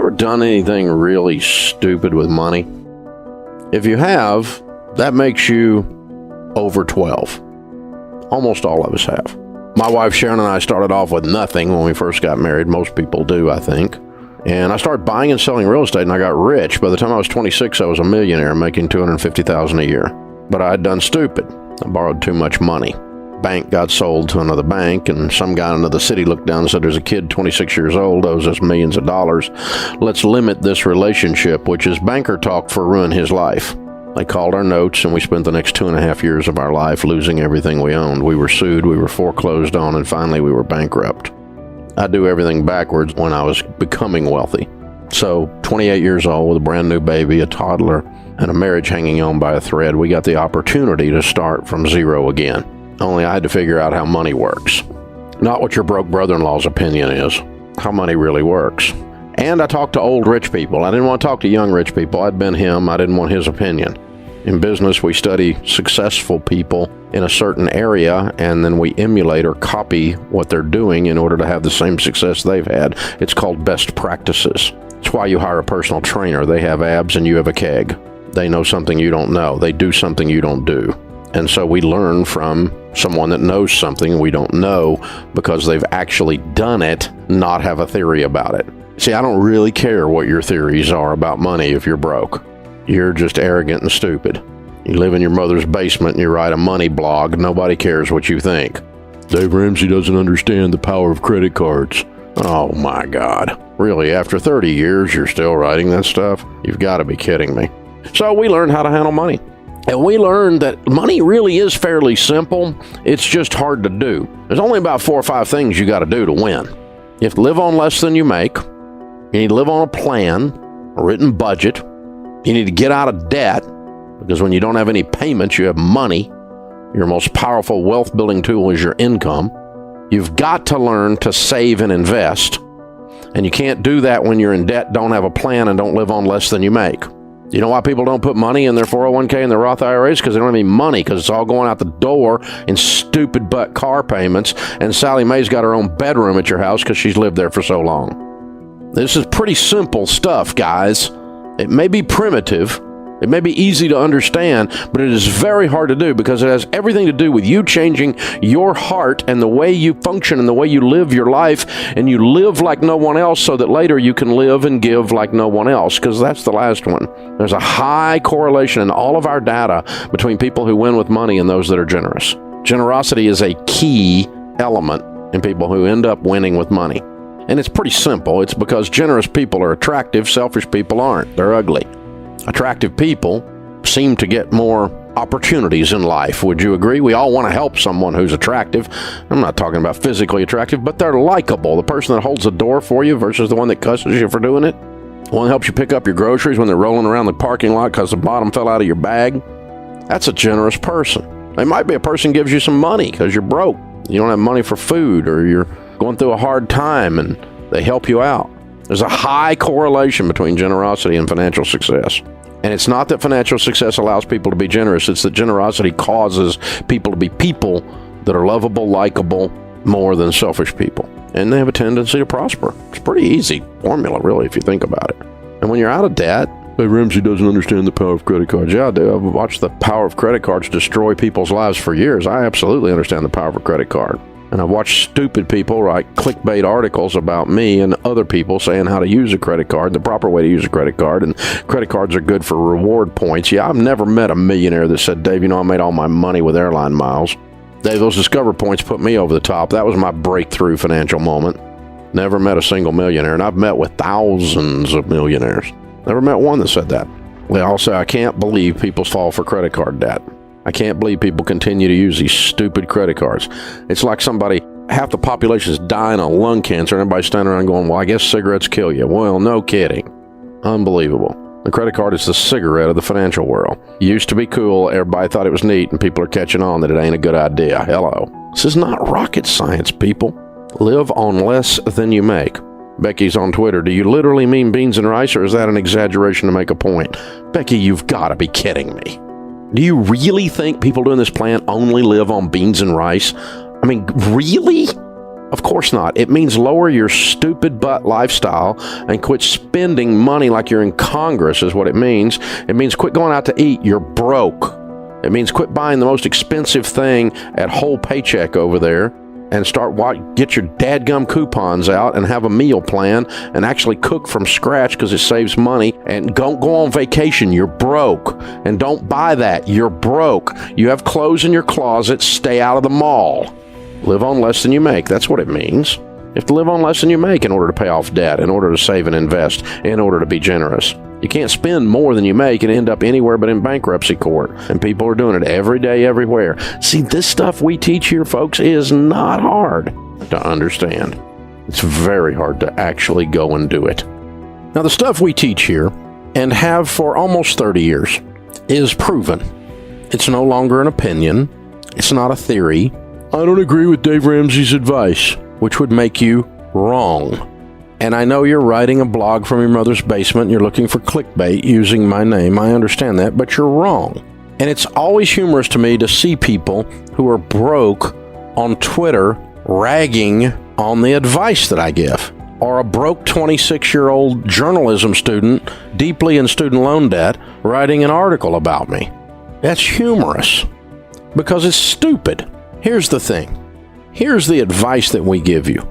ever done anything really stupid with money? If you have, that makes you over 12. Almost all of us have. My wife Sharon and I started off with nothing when we first got married. Most people do, I think. And I started buying and selling real estate, and I got rich. By the time I was 26, I was a millionaire, making $250,000 a year. But I had done stupid. I borrowed too much money. Bank got sold to another bank, and some guy in another city looked down and said, there's a kid 26 years old, owes us millions of dollars. Let's limit this relationship, which is banker talk for ruin his life. They called our notes, and we spent the next 2.5 years of our life losing everything we owned. We were sued, we were foreclosed on, and finally we were bankrupt. I do everything backwards when I was becoming wealthy. So, 28 years old with a brand new baby, a toddler, and a marriage hanging on by a thread, we got the opportunity to start from zero again. Only I had to figure out how money works. Not what your broke brother-in-law's opinion is, how money really works. And I talked to old rich people. I didn't want to talk to young rich people. I'd been him. I didn't want his opinion. In business, we study successful people in a certain area, and then we emulate or copy what they're doing in order to have the same success they've had. It's called best practices. It's why you hire a personal trainer. They have abs and you have a keg. They know something you don't know. They do something you don't do. And so we learn from someone that knows something we don't know because they've actually done it, not have a theory about it. See, I don't really care what your theories are about money if you're broke. You're just arrogant and stupid. You live in your mother's basement and you write a money blog. Nobody cares what you think. Dave Ramsey doesn't understand the power of credit cards. Oh my God. Really, after 30 years, you're still writing that stuff? You've got to be kidding me. So we learned how to handle money. And we learned that money really is fairly simple. It's just hard to do. There's only about 4 or 5 things you got to do to win. You have to live on less than you make. You need to live on a plan, a written budget. You need to get out of debt, because when you don't have any payments, you have money. Your most powerful wealth building tool is your income. You've got to learn to save and invest. And you can't do that when you're in debt, don't have a plan, and don't live on less than you make. You know why people don't put money in their 401k and their Roth IRAs? Because they don't have any money, because it's all going out the door in stupid butt car payments, and Sally Mae's got her own bedroom at your house because she's lived there for so long. This is pretty simple stuff, guys. It may be primitive, it may be easy to understand, but it is very hard to do because it has everything to do with you changing your heart and the way you function and the way you live your life, and you live like no one else so that later you can live and give like no one else, because that's the last one. There's a high correlation in all of our data between people who win with money and those that are generous. Generosity is a key element in people who end up winning with money. And it's pretty simple. It's because generous people are attractive, selfish people aren't. They're ugly. Attractive people seem to get more opportunities in life. Would you agree? We all want to help someone who's attractive. I'm not talking about physically attractive, but they're likable. The person that holds the door for you versus the one that cusses you for doing it. The one that helps you pick up your groceries when they're rolling around the parking lot because the bottom fell out of your bag. That's a generous person. They might be a person who gives you some money because you're broke. You don't have money for food, or you're going through a hard time and they help you out. There's a high correlation between generosity and financial success. And it's not that financial success allows people to be generous. It's that generosity causes people to be people that are lovable, likable, more than selfish people. And they have a tendency to prosper. It's a pretty easy formula, really, if you think about it. And when you're out of debt, hey, Ramsey doesn't understand the power of credit cards. Yeah, I do. I've watched the power of credit cards destroy people's lives for years. I absolutely understand the power of a credit card. And I've watched stupid people write clickbait articles about me and other people saying how to use a credit card, the proper way to use a credit card, and credit cards are good for reward points. Yeah, I've never met a millionaire that said, Dave, you know, I made all my money with airline miles. Dave, those Discover points put me over the top. That was my breakthrough financial moment. Never met a single millionaire, and I've met with thousands of millionaires. Never met one that said that. They all say, I can't believe people fall for credit card debt. I can't believe people continue to use these stupid credit cards. It's like half the population is dying of lung cancer, and everybody's standing around going, well, I guess cigarettes kill you. Well, no kidding. Unbelievable. The credit card is the cigarette of the financial world. It used to be cool. Everybody thought it was neat, and people are catching on that it ain't a good idea. Hello. This is not rocket science, people. Live on less than you make. Becky's on Twitter. Do you literally mean beans and rice, or is that an exaggeration to make a point? Becky, you've got to be kidding me. Do you really think people doing this plan only live on beans and rice? I mean, really? Of course not. It means lower your stupid butt lifestyle and quit spending money like you're in Congress is what it means. It means quit going out to eat. You're broke. It means quit buying the most expensive thing at Whole Paycheck over there and get your dadgum coupons out and have a meal plan and actually cook from scratch because it saves money, and don't go on vacation. You're broke. And don't buy that. You're broke. You have clothes in your closet. Stay out of the mall. Live on less than you make. That's what it means. You have to live on less than you make in order to pay off debt, in order to save and invest, in order to be generous. You can't spend more than you make and end up anywhere but in bankruptcy court. And people are doing it every day, everywhere. See, this stuff we teach here, folks, is not hard to understand. It's very hard to actually go and do it. Now, the stuff we teach here, and have for almost 30 years, is proven. It's no longer an opinion. It's not a theory. I don't agree with Dave Ramsey's advice, which would make you wrong. And I know you're writing a blog from your mother's basement and you're looking for clickbait using my name. I understand that, but you're wrong. And it's always humorous to me to see people who are broke on Twitter ragging on the advice that I give. Or a broke 26-year-old journalism student deeply in student loan debt writing an article about me. That's humorous because it's stupid. Here's the thing. Here's the advice that we give you.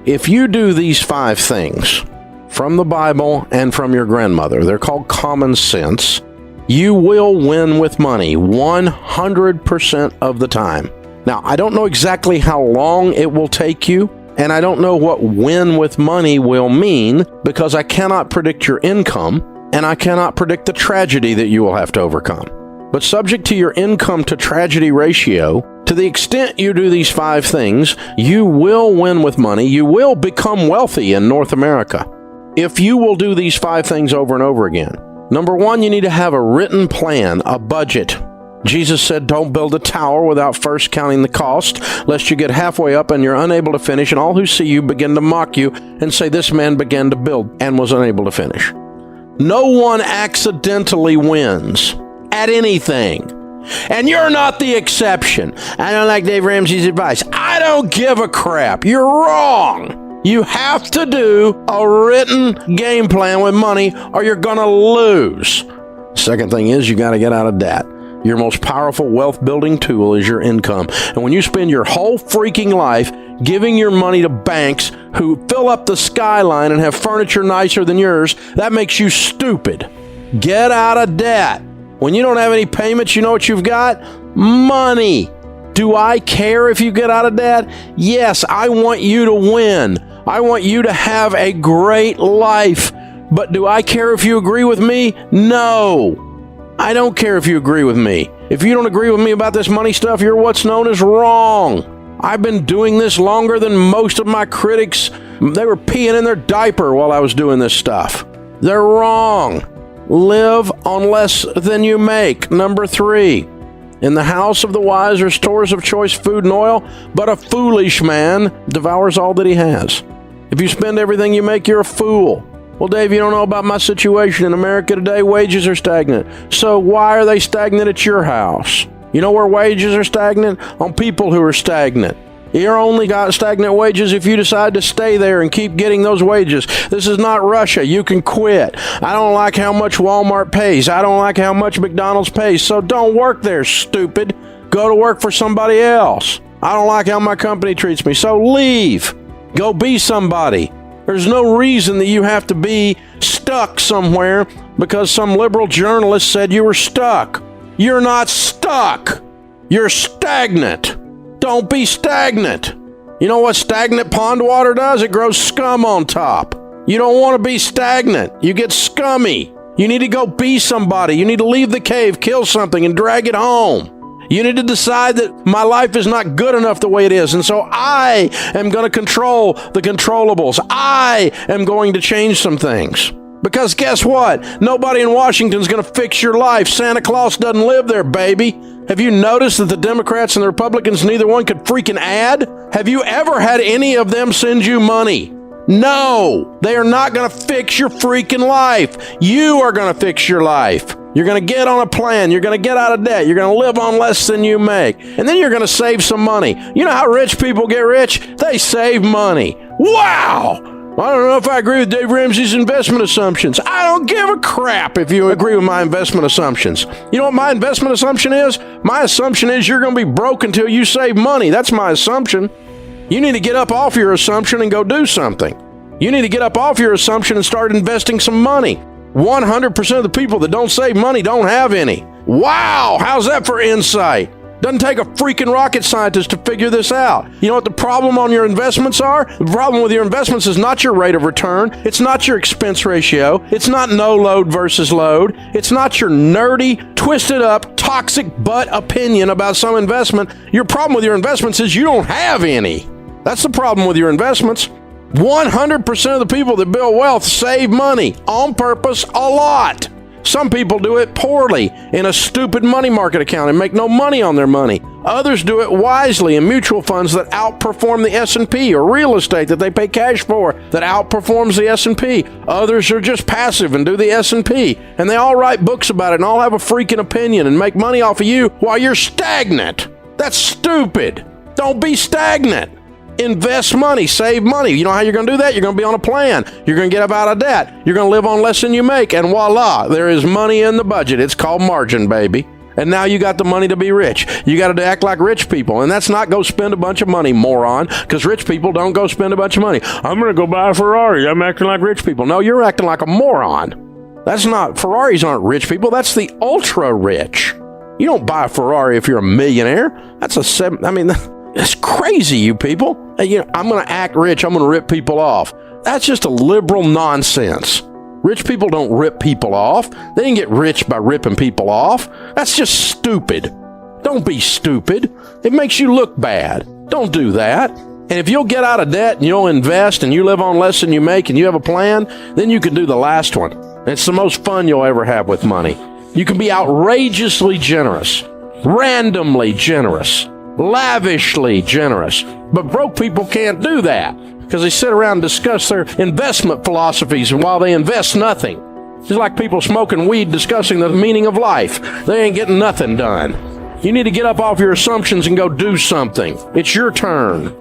If you do these 5 things from the Bible and from your grandmother, they're called common sense, you will win with money 100% of the time. Now, I don't know exactly how long it will take you, and I don't know what win with money will mean because I cannot predict your income, and I cannot predict the tragedy that you will have to overcome. But subject to your income to tragedy ratio, to the extent you do these 5 things, you will win with money. You will become wealthy in North America if you will do these 5 things over and over again. Number 1, you need to have a written plan, a budget. Jesus said, don't build a tower without first counting the cost, lest you get halfway up and you're unable to finish, and all who see you begin to mock you and say, this man began to build and was unable to finish. No one accidentally wins at anything. And you're not the exception. I don't like Dave Ramsey's advice. I don't give a crap. You're wrong. You have to do a written game plan with money or you're going to lose. Second thing is you got to get out of debt. Your most powerful wealth building tool is your income. And when you spend your whole freaking life giving your money to banks who fill up the skyline and have furniture nicer than yours, that makes you stupid. Get out of debt. When you don't have any payments, you know what you've got? Money. Do I care if you get out of debt? Yes, I want you to win. I want you to have a great life. But do I care if you agree with me? No. I don't care if you agree with me. If you don't agree with me about this money stuff, you're what's known as wrong. I've been doing this longer than most of my critics. They were peeing in their diaper while I was doing this stuff. They're wrong. Live on less than you make. Number 3, in the house of the wise are stores of choice food and oil, but a foolish man devours all that he has. If you spend everything you make, you're a fool. Well, Dave, you don't know about my situation. In America today, wages are stagnant. So why are they stagnant at your house? You know where wages are stagnant? On people who are stagnant. You're only got stagnant wages if you decide to stay there and keep getting those wages. This is not Russia. You can quit. I don't like how much Walmart pays. I don't like how much McDonald's pays. So don't work there, stupid. Go to work for somebody else. I don't like how my company treats me. So leave. Go be somebody. There's no reason that you have to be stuck somewhere because some liberal journalist said you were stuck. You're not stuck. You're stagnant. Don't be stagnant. You know what stagnant pond water does? It grows scum on top. You don't want to be stagnant. You get scummy. You need to go be somebody. You need to leave the cave, kill something, and drag it home. You need to decide that my life is not good enough the way it is, and so I am going to control the controllables. I am going to change some things. Because guess what? Nobody in Washington is going to fix your life. Santa Claus doesn't live there, baby. Have you noticed that the Democrats and the Republicans, neither one could freaking add? Have you ever had any of them send you money? No, they are not going to fix your freaking life. You are going to fix your life. You're going to get on a plan. You're going to get out of debt. You're going to live on less than you make. And then you're going to save some money. You know how rich people get rich? They save money. Wow! I don't know if I agree with Dave Ramsey's investment assumptions. I don't give a crap if you agree with my investment assumptions. You know what my investment assumption is? My assumption is you're going to be broke until you save money. That's my assumption. You need to get up off your assumption and go do something. You need to get up off your assumption and start investing some money. 100% of the people that don't save money don't have any. Wow, how's that for insight? Doesn't take a freaking rocket scientist to figure this out. You know what the problem on your investments are? The problem with your investments is not your rate of return. It's not your expense ratio. It's not no load versus load. It's not your nerdy, twisted up, toxic butt opinion about some investment. Your problem with your investments is you don't have any. That's the problem with your investments. 100% of the people that build wealth save money on purpose a lot. Some people do it poorly in a stupid money market account and make no money on their money. Others do it wisely in mutual funds that outperform the S&P, or real estate that they pay cash for that outperforms the S&P. Others are just passive and do the S&P, and they all write books about it and all have a freaking opinion and make money off of you while you're stagnant. That's stupid. Don't be stagnant. Invest money, save money. You know how you're going to do that? You're going to be on a plan. You're going to get up out of debt. You're going to live on less than you make, and voila, there is money in the budget. It's called margin, baby. And now you got the money to be rich. You got to act like rich people, and that's not go spend a bunch of money, moron, because rich people don't go spend a bunch of money. I'm going to go buy a Ferrari. I'm acting like rich people. No, you're acting like a moron. That's not, Ferraris aren't rich people. That's the ultra rich. You don't buy a Ferrari if you're a millionaire. That's that's crazy, you people. I'm going to act rich. I'm going to rip people off. That's just a liberal nonsense. Rich people don't rip people off. They didn't get rich by ripping people off. That's just stupid. Don't be stupid. It makes you look bad. Don't do that. And if you'll get out of debt and you'll invest and you live on less than you make and you have a plan, then you can do the last one. It's the most fun you'll ever have with money. You can be outrageously generous, randomly generous, lavishly generous. But broke people can't do that because they sit around and discuss their investment philosophies while they invest nothing. It's like people smoking weed discussing the meaning of life. They ain't getting nothing done. You need to get up off your assumptions and go do something. It's your turn.